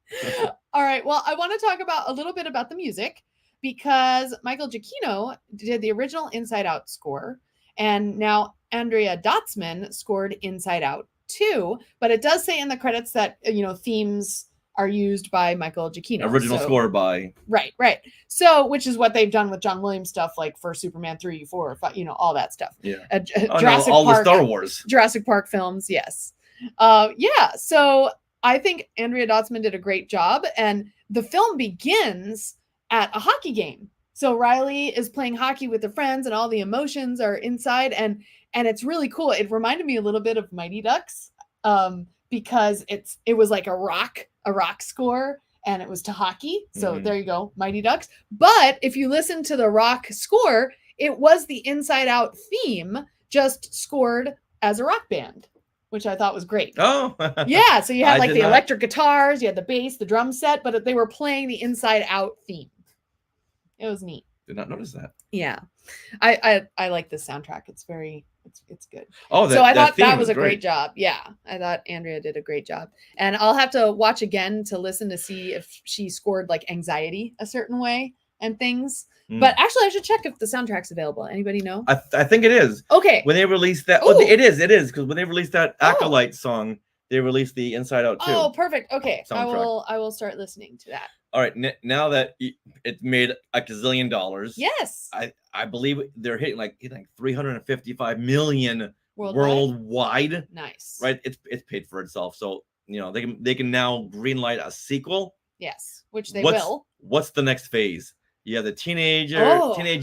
All right. Well, I want to talk a little bit about the music because Michael Giacchino did the original Inside Out score, and now Andrea Dotzman scored Inside Out 2. But it does say in the credits that themes are used by Michael Giacchino. Original score by. Right. So, which is what they've done with John Williams stuff, like for Superman 3, 4, 5, all that stuff. Yeah. Jurassic all Park, the Star Wars. Jurassic Park films, yes. Yeah. So I think Andrea Dotzman did a great job, and the film begins at a hockey game. So Riley is playing hockey with her friends, and all the emotions are inside, and it's really cool. It reminded me a little bit of Mighty Ducks, because it was like a rock score, and it was to hockey. So there you go, Mighty Ducks. But if you listen to the rock score, it was the Inside Out theme, just scored as a rock band, which I thought was great. Oh, yeah. So you had the electric guitars, you had the bass, the drum set, but they were playing the Inside Out theme. It was neat. Did not notice that. Yeah, I like this soundtrack. It's good. Oh, so I thought that was a great job. Yeah, I thought Andrea did a great job, and I'll have to watch again to listen to see if she scored anxiety a certain way and things. But actually, I should check if the soundtrack's available. Anybody know? I think it is. Okay. When they released that, it is because when they released that Acolyte song, they released the Inside Out 2. Oh, perfect. Okay, soundtrack. I will start listening to that. All right, now that it made $1 gazillion, yes, I believe they're hitting like 355 million worldwide. Nice, right? It's paid for itself. So they can now greenlight a sequel. Yes, which they what's, will. What's the next phase? You have the teenage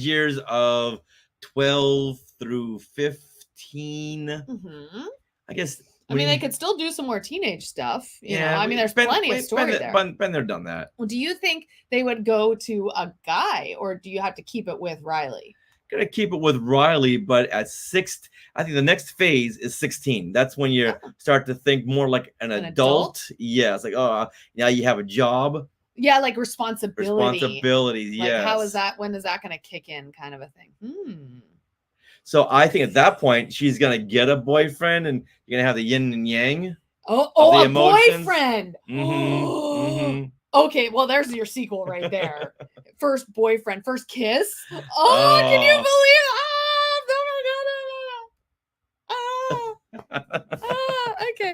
years of 12 through 15. Mm-hmm. I guess. I mean, they could still do some more teenage stuff. I mean, there's been plenty of story there. Been there, done that. Well, do you think they would go to a guy, or do you have to keep it with Riley? Gonna keep it with Riley, but at 6, I think the next phase is 16. That's when you start to think more like an adult. Yeah, it's like, oh, now you have a job. Yeah, like responsibilities. Like, how is that? When is that going to kick in? Kind of a thing. So I think at that point she's gonna get a boyfriend, and you're gonna have the yin and yang. Oh, a boyfriend. Okay, well, there's your sequel right there. First boyfriend, first kiss. Oh, can you believe it? Okay.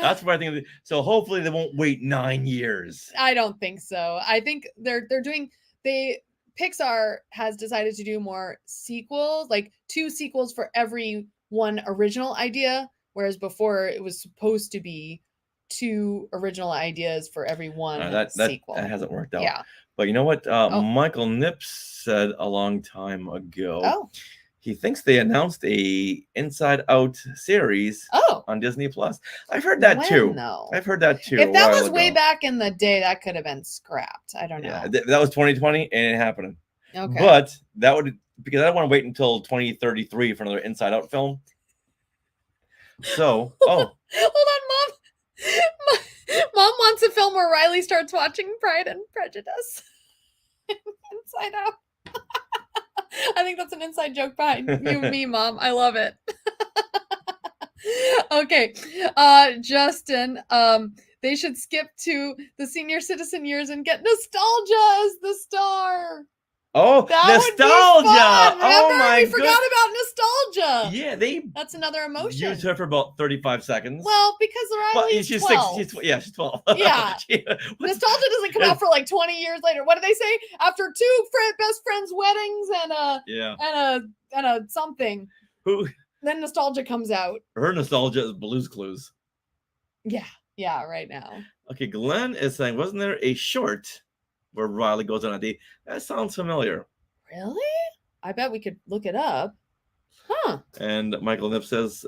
That's what I think. So hopefully they won't wait 9 years. I don't think so. I think Pixar has decided to do more sequels, like 2 sequels for every one original idea, whereas before it was supposed to be 2 original ideas for every one sequel. That hasn't worked out. Yeah. But you know what? Michael Nips said a long time ago. He thinks they announced a Inside Out series on Disney Plus. I've heard that too. I've heard that too. If that was way back in the day, that could have been scrapped. I don't know. Yeah, that was 2020, and it ain't happening. Okay. But that would, because I don't want to wait until 2033 for another Inside Out film. So, hold on, Mom wants a film where Riley starts watching Pride and Prejudice. Inside Out. I think that's an inside joke behind you and me, Mom. I love it. Okay. Justin, they should skip to the senior citizen years and get Nostalgia as the star. Oh, Nostalgia! Remember? We forgot about Nostalgia. Yeah, that's another emotion. Used her for about 35 seconds. Well, because Riley's 12. She's 12. Yeah. Nostalgia doesn't come out for like 20 years later. What do they say? After 2 best friends' weddings and a something. Then Nostalgia comes out. Her Nostalgia is Blue's Clues. Yeah, right now. Okay, Glenn is saying, wasn't there a short where Riley goes on a date? That sounds familiar. Really? I bet we could look it up. Huh. And Michael Nip says,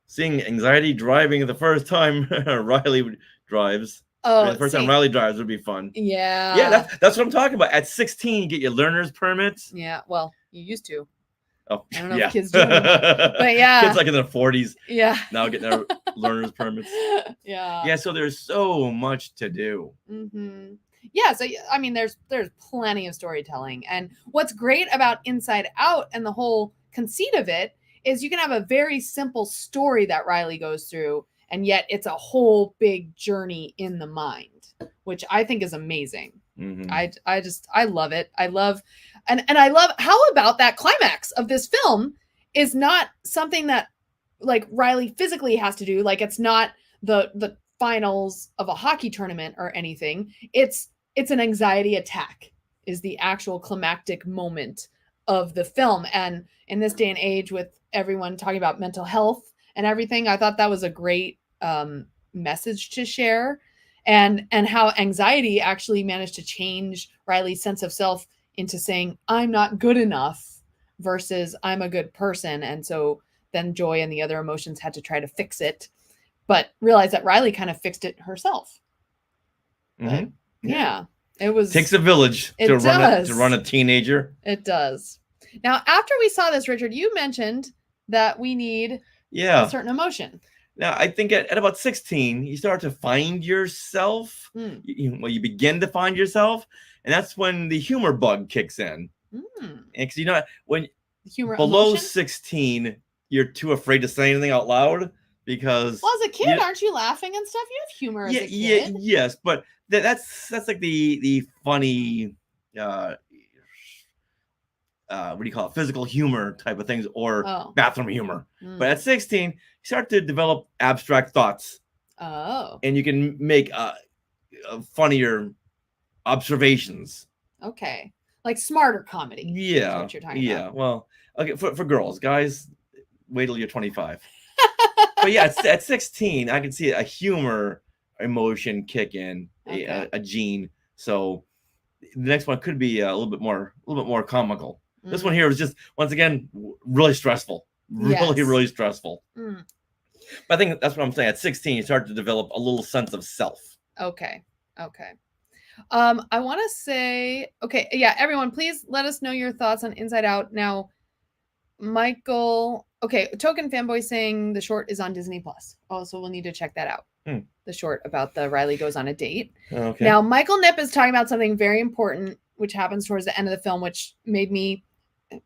seeing anxiety driving the first time Riley drives. The first time Riley drives would be fun. Yeah. Yeah, that's what I'm talking about. At 16, you get your learner's permits. Yeah, well, you used to. Oh, I don't know if kids do. But yeah. Kids like in their 40s. Yeah. Now getting their learner's permits. Yeah. Yeah, so there's so much to do. Mm-hmm. Yeah, so I mean, there's plenty of storytelling, and what's great about Inside Out and the whole conceit of it is you can have a very simple story that Riley goes through, and yet it's a whole big journey in the mind, which I think is amazing. Mm-hmm. I love it. I love, and I love how about that climax of this film is not something that like Riley physically has to do. Like it's not the finals of a hockey tournament or anything. It's an anxiety attack is the actual climactic moment of the film. And in this day and age with everyone talking about mental health and everything, I thought that was a great message to share, and how anxiety actually managed to change Riley's sense of self into saying, I'm not good enough versus I'm a good person. And so then joy and the other emotions had to try to fix it, but realize that Riley kind of fixed it herself. Mm-hmm. Yeah, it takes a village to run a teenager. It does. Now, after we saw this, Richard, you mentioned that we need a certain emotion. Now, I think at about 16, you start to find yourself. You begin to find yourself, and that's when the humor bug kicks in. And because when humor below emotion? 16, you're too afraid to say anything out loud because. Well, as a kid, aren't you laughing and stuff? You have humor as a kid. Yes, but that's like the funny. What do you call it? Physical humor type of things, or bathroom humor. But at 16, you start to develop abstract thoughts. And you can make funnier observations. Okay, like smarter comedy. Yeah, what you're talking about. Well, okay, for girls, guys, wait till you're 25. But yeah, at 16, I can see a humor emotion kick in, Okay. a gene. So the next one could be a little bit more comical. This one here was just once again really stressful, Yes. really stressful. Mm. But I think that's what I'm saying. At 16, you start to develop a little sense of self. Okay. I want to say, okay, yeah, everyone, please let us know your thoughts on Inside Out. Now, Michael, okay, Token Fanboy saying the short is on Disney Plus. Oh, so we'll need to check that out. The short about the Riley goes on a date. Okay. Now, Michael Nip is talking about something very important, which happens towards the end of the film, which made me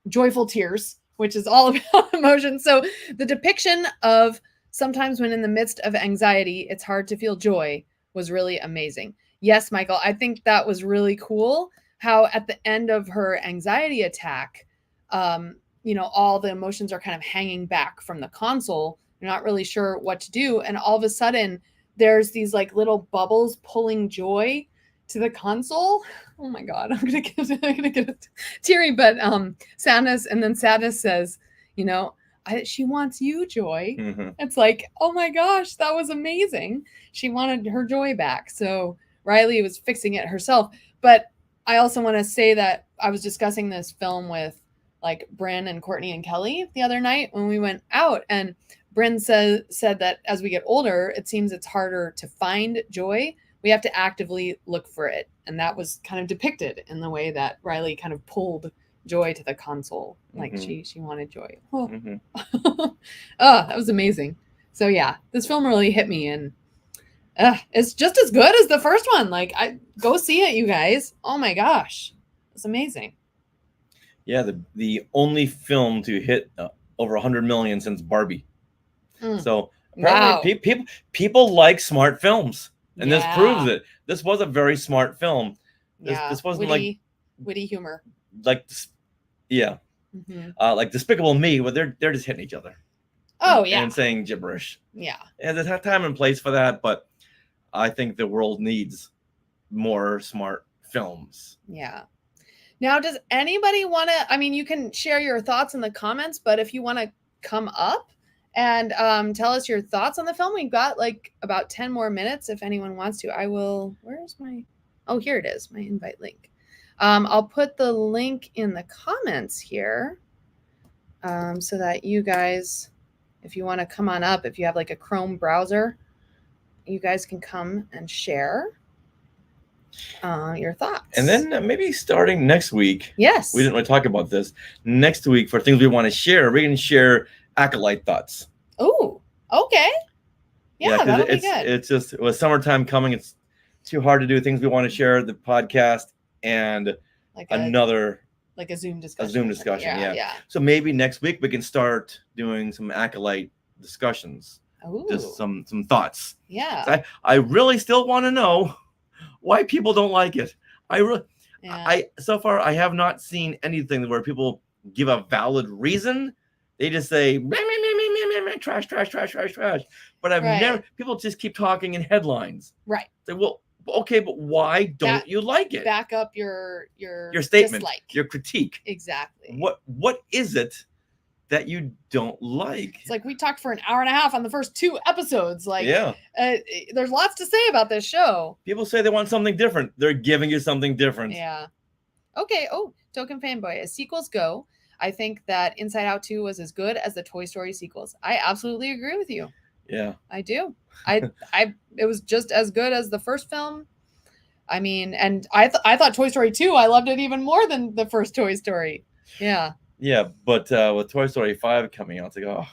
joyful tears, which is all about emotion. So the depiction of sometimes when in the midst of anxiety, it's hard to feel joy was really amazing. Yes, Michael, I think that was really cool. How at the end of her anxiety attack, all the emotions are kind of hanging back from the console. You're not really sure what to do. And all of a sudden, there's these like little bubbles pulling joy to the console. Oh my God, I'm gonna get teary, but sadness, and then sadness says, she wants you, Joy. Mm-hmm. It's like, oh my gosh, that was amazing. She wanted her joy back. So Riley was fixing it herself. But I also want to say that I was discussing this film with like Bryn and Courtney and Kelly the other night when we went out, and Bryn said that as we get older, it seems it's harder to find joy. We have to actively look for it. And that was kind of depicted in the way that Riley kind of pulled joy to the console. Like she wanted joy. Oh. Oh, that was amazing. So yeah, this film really hit me, and it's just as good as the first one. Like, I go see it, you guys. Oh my gosh. It's amazing. Yeah, the only film to hit over 100 million since Barbie. So apparently people like smart films, and this proves it. This was a very smart film. This wasn't witty humor. Like Despicable Me, where they're just hitting each other. Oh yeah, and saying gibberish. Yeah, and there's a time and place for that, but I think the world needs more smart films. Yeah. Now, does anybody want to? I mean, you can share your thoughts in the comments, but if you want to come up and tell us your thoughts on the film, we've got like about 10 more minutes if anyone wants to. I will. Where's my? Oh, here it is. My invite link. I'll put the link in the comments here so that you guys, if you want to come on up, if you have like a Chrome browser, you guys can come and share your thoughts. And then maybe starting next week. Yes. We didn't really talk about this. Next week, for things we want to share, we can share Acolyte thoughts. Oh, okay. Yeah, that'll be good. It's just with summertime coming, it's too hard to do things we want to share, the podcast and like another like a Zoom discussion. A Zoom discussion, yeah. So maybe next week we can start doing some Acolyte discussions. Ooh. Just some thoughts. Yeah. I really still want to know why people don't like it. So far I have not seen anything where people give a valid reason. They just say trash. But I've never. People just keep talking in headlines. Right. Say, well, okay, but why don't you like it? Back up your statement, dislike. your critique. Exactly. What is it that you don't like? It's like we talked for an hour and a half on the first 2 episodes. Like, there's lots to say about this show. People say they want something different. They're giving you something different. Yeah. Okay. Oh, Token Fanboy. As sequels go, I think that Inside Out 2 was as good as the Toy Story sequels. I absolutely agree with you. Yeah. I do. It was just as good as the first film. I mean, and I thought Toy Story 2, I loved it even more than the first Toy Story. Yeah. Yeah, but with Toy Story 5 coming out, it's like, oh,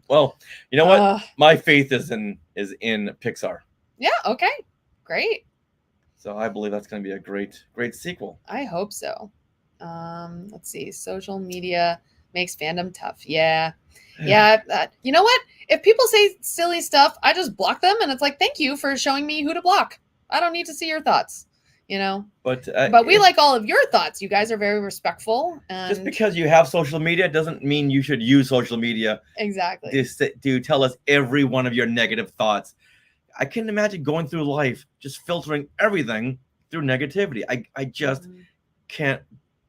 well, you know what? My faith is in Pixar. Yeah, okay. Great. So I believe that's going to be a great sequel. I hope so. Let's see. Social media makes fandom tough. Yeah. Yeah. You know what? If people say silly stuff, I just block them, and it's like, thank you for showing me who to block. I don't need to see your thoughts. But we like all of your thoughts. You guys are very respectful. And just because you have social media doesn't mean you should use social media. Exactly. To tell us every one of your negative thoughts. I can't imagine going through life just filtering everything through negativity. I just can't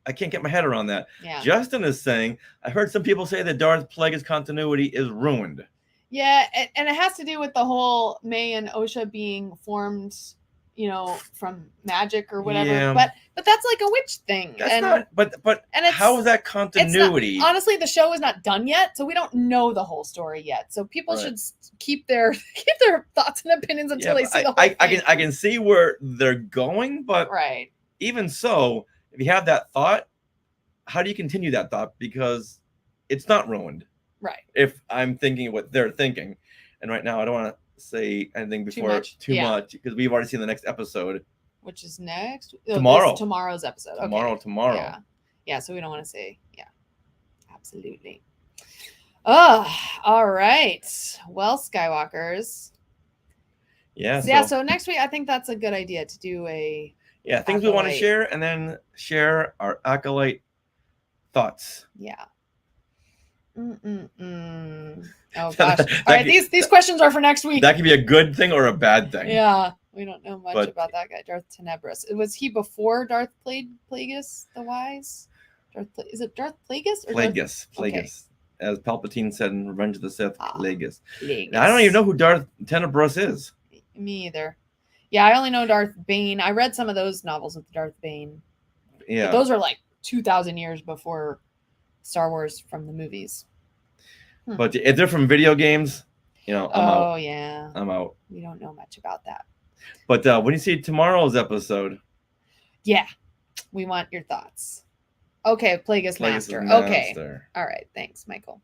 get my head around that. Yeah. Justin is saying, I heard some people say that Darth Plagueis continuity is ruined. Yeah, and it has to do with the whole May and Osha being formed, from magic or whatever. Yeah. But that's like a witch thing. That's and not. But and it's- how is that it's not, continuity? honestly, the show is not done yet, so we don't know the whole story yet. So people Right. should keep their thoughts and opinions until they but see the whole I thing. can I can see where they're going, but Right. even so, if you have that thought, how do you continue that thought? Because it's not ruined. Right. If I'm thinking what they're thinking, and right now I don't want to say anything before much? Yeah. much because we've already seen the next episode Which is next? Tomorrow. Tomorrow's episode. Okay. tomorrow. Yeah. Yeah, so we don't want to say, yeah. Absolutely. Oh, all right. Well, Skywalkers. Yeah. So next week, I think that's a good idea to do a, Things we want to Acolyte. share, and then share our acolyte thoughts. yeah. Oh, gosh. All right, these questions are for next week. That could be a good thing or a bad thing. Yeah, we don't know much But- about that guy, Darth Tenebris. Was he before Darth Plagueis the Wise? Is it Darth Plagueis? Or Plagueis. Okay. As Palpatine said in Revenge of the Sith, Plagueis. Plagueis? Now, I don't even know who Darth Tenebris is. Me either. Yeah, I only know Darth Bane. I read some of those novels with Darth Bane. Yeah. But those are like 2,000 years before Star Wars from the movies. But if they're from video games, I'm out. Yeah. I'm out. We don't know much about that. But when you see tomorrow's episode, Yeah. We want your thoughts. Okay, Plagueis Plagueis' Master. Master. Okay. All right. Thanks, Michael.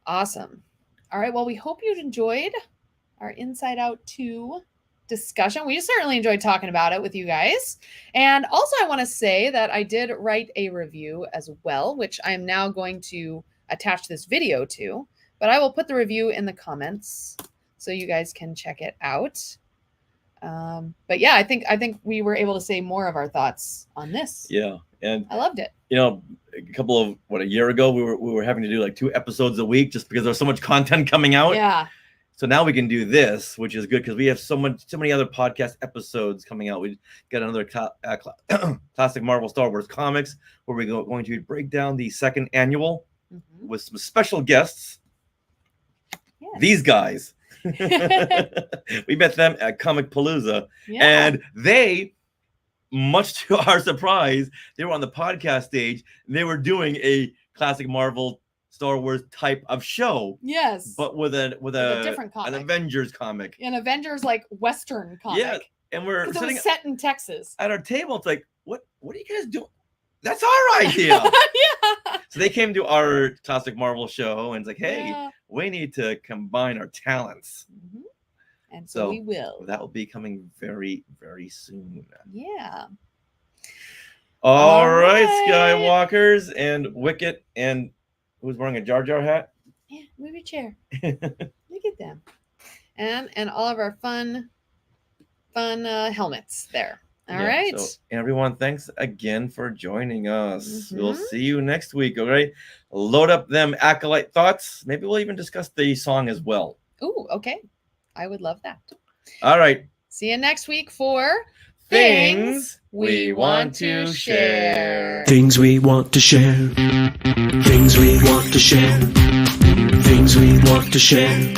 Awesome. All right. Well, we hope you enjoyed our Inside Out 2 discussion. We certainly enjoyed talking about it with you guys. And also, I want to say that I did write a review as well, which I am now going to attach this video to. But I will put the review in the comments so you guys can check it out. But yeah, I think we were able to say more of our thoughts on this. Yeah. And I loved it. a year ago, we were having to do like 2 episodes a week just because there's so much content coming out. Yeah. So now we can do this, which is good because we have so many other podcast episodes coming out. We got another classic Marvel Star Wars comics where we're going to break down the 2nd annual with some special guests. Yes. These guys. We met them at Comic Palooza, Yeah. and they, much to our surprise, they were on the podcast stage and they were doing a classic Marvel Star Wars type of show, Yes. but with a different comic. an Avengers comic. An Avengers like Western comic. Yeah, and we're 'Cause it sitting was set in Texas. at our table. It's like, what are you guys doing? That's our idea. Yeah. So they came to our classic Marvel show and it's like, hey, Yeah. we need to combine our talents. Mhm. And so So we will. that will be coming very, very soon. Yeah. All right, right. Skywalkers and Wicket, and who's wearing a Jar Jar hat? Yeah. Move your chair. Look at them. And all of our fun helmets there. All Yeah, right. So everyone, thanks again for joining us. We'll Mhm. see you next week. All right. Load up them acolyte thoughts. Maybe we'll even discuss the song as well. Ooh, okay. I would love that. All right. See you next week for Things we want to share. Things we want to share. Things we want to share. Things we want to share.